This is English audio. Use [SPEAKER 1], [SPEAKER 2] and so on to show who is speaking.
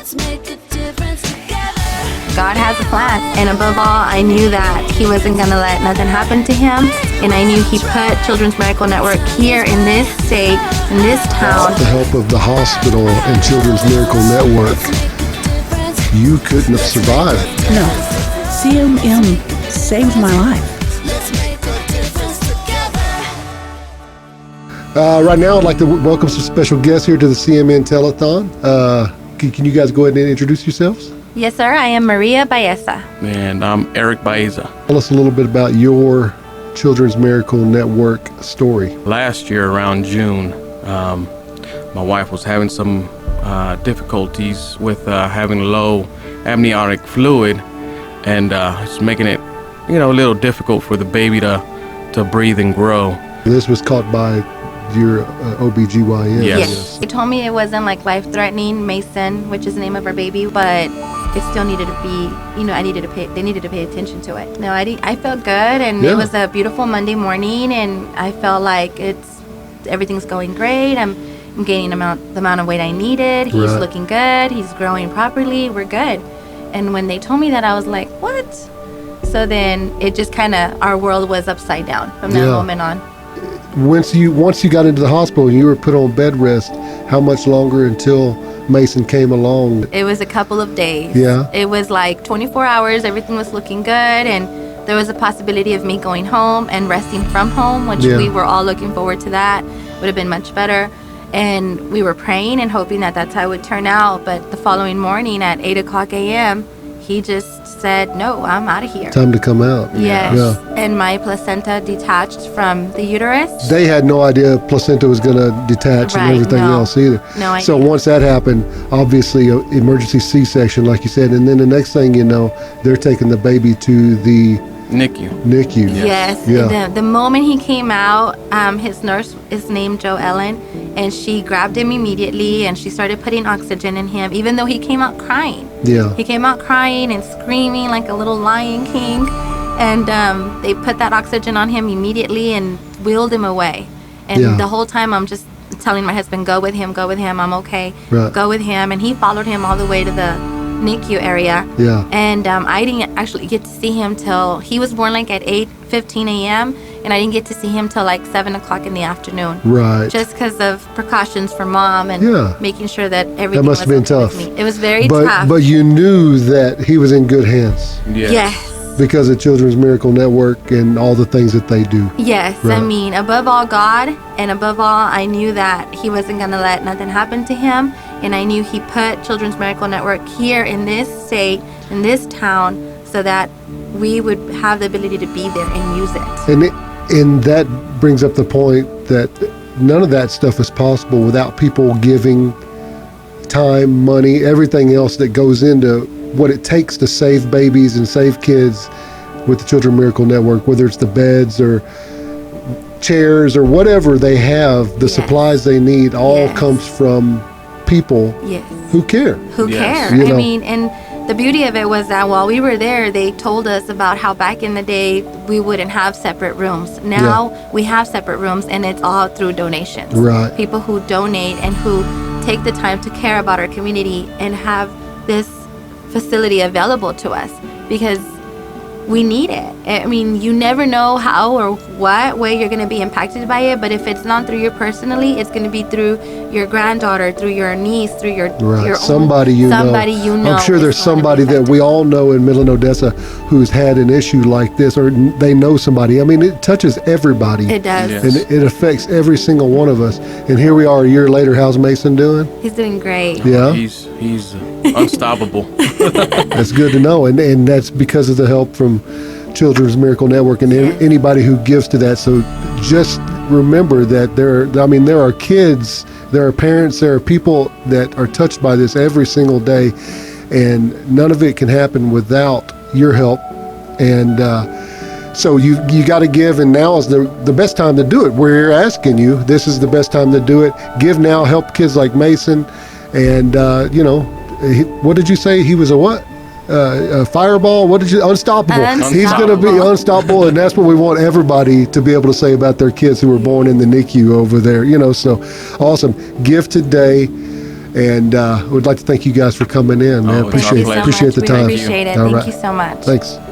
[SPEAKER 1] God has a plan, and above all, I knew that He wasn't gonna let nothing happen to him, and I knew He put Children's Miracle Network here in this state, in this town.
[SPEAKER 2] With the help of the hospital and Children's Miracle Network, you couldn't have survived.
[SPEAKER 3] No, CMM saved my life.
[SPEAKER 2] Right now, I'd like to welcome some special guests here to the CMN Telethon. Can you guys go ahead and introduce yourselves?
[SPEAKER 1] Yes, sir. I am Maria Baeza.
[SPEAKER 4] And I'm Eric Baeza.
[SPEAKER 2] Tell us a little bit about your Children's Miracle Network story.
[SPEAKER 4] Last year around June, my wife was having some difficulties with having low amniotic fluid, and it's making it, a little difficult for the baby to breathe and grow.
[SPEAKER 2] This was caught by your OBGYN.
[SPEAKER 4] Yes.
[SPEAKER 1] They told me it wasn't like life-threatening, Mason, which is the name of our baby, but it still needed to be, they needed to pay attention to it. No, I felt good, and it was a beautiful Monday morning, and I felt like everything's going great. I'm gaining the amount of weight I needed. He's looking good. He's growing properly. We're good. And when they told me that, I was like, what? So then it just kind of, our world was upside down from that moment on.
[SPEAKER 2] Once you got into the hospital and you were put on bed rest, how much longer until Mason came along?
[SPEAKER 1] It was a couple of days.
[SPEAKER 2] Yeah.
[SPEAKER 1] It was like 24 hours. Everything was looking good, and there was a possibility of me going home and resting from home, which we were all looking forward to. That would have been much better. And we were praying and hoping that that's how it would turn out. But the following morning at 8 o'clock a.m., he just said, no, I'm out of here.
[SPEAKER 2] Time to come out.
[SPEAKER 1] Yes.
[SPEAKER 2] Yeah.
[SPEAKER 1] And my placenta detached from the uterus.
[SPEAKER 2] They had no idea placenta was going to detach and everything else either.
[SPEAKER 1] No idea.
[SPEAKER 2] So once that happened, obviously emergency C-section, like you said, and then the next thing you know, they're taking the baby to the NICU.
[SPEAKER 1] Yes.
[SPEAKER 2] Yeah.
[SPEAKER 1] The moment he came out, his nurse is named Jo Ellen, and she grabbed him immediately, and she started putting oxygen in him, even though he came out crying.
[SPEAKER 2] Yeah.
[SPEAKER 1] He came out crying and screaming like a little Lion King, and they put that oxygen on him immediately and wheeled him away. And the whole time I'm just telling my husband, go with him, I'm okay.
[SPEAKER 2] Right.
[SPEAKER 1] Go with him. And he followed him all the way to the NICU area.
[SPEAKER 2] Yeah.
[SPEAKER 1] And I didn't actually get to see him till he was born like at 8:15 a.m. and I didn't get to see him till like 7 o'clock in the afternoon.
[SPEAKER 2] Right.
[SPEAKER 1] Just because of precautions for mom and making sure that everything
[SPEAKER 2] that must have been tough.
[SPEAKER 1] With me. It was very tough.
[SPEAKER 2] But you knew that he was in good hands.
[SPEAKER 1] Yes.
[SPEAKER 2] Because of Children's Miracle Network and all the things that they do.
[SPEAKER 1] Yes.
[SPEAKER 2] Right.
[SPEAKER 1] I mean, above all God, and above all, I knew that He wasn't going to let nothing happen to him. And I knew He put Children's Miracle Network here in this state, in this town, so that we would have the ability to be there and use it.
[SPEAKER 2] And that brings up the point that none of that stuff is possible without people giving time, money, everything else that goes into what it takes to save babies and save kids with the Children's Miracle Network, whether it's the beds or chairs or whatever they have, the supplies they need, all comes from people who care.
[SPEAKER 1] Who care. I mean, and the beauty of it was that while we were there, they told us about how back in the day we wouldn't have separate rooms. Now we have separate rooms, and it's all through donations.
[SPEAKER 2] Right.
[SPEAKER 1] People who donate and who take the time to care about our community and have this facility available to us, because we need it. I mean, you never know how or what way you're going to be impacted by it, but if it's not through you personally, it's going to be through your granddaughter, through your niece, through your
[SPEAKER 2] somebody you know. I'm sure there's somebody that we all know in Midland, Odessa who's had an issue like this, or they know somebody. I mean, it touches everybody.
[SPEAKER 1] It does.
[SPEAKER 2] And it affects every single one of us. And here we are a year later. How's Mason doing?
[SPEAKER 1] He's doing great.
[SPEAKER 2] Yeah.
[SPEAKER 4] He's unstoppable.
[SPEAKER 2] That's good to know. And that's because of the help from Children's Miracle Network and anybody who gives to that. So just remember that there are kids, there are parents, there are people that are touched by this every single day, and none of it can happen without your help. And so you got to give, and now is the best time to do it. We're asking you, this is the best time to do it. Give now, help kids like Mason. And what did you say? He was a what? A fireball? What did you? Unstoppable. He's going to be unstoppable, and that's what we want everybody to be able to say about their kids who were born in the NICU over there. So awesome. Give today, And we'd like to thank you guys for coming in. Man.
[SPEAKER 4] Oh, it's our pleasure.
[SPEAKER 2] Appreciate the
[SPEAKER 1] We
[SPEAKER 2] time.
[SPEAKER 1] appreciate it.
[SPEAKER 2] All
[SPEAKER 1] Thank
[SPEAKER 2] right.
[SPEAKER 1] you so much.
[SPEAKER 2] Thanks.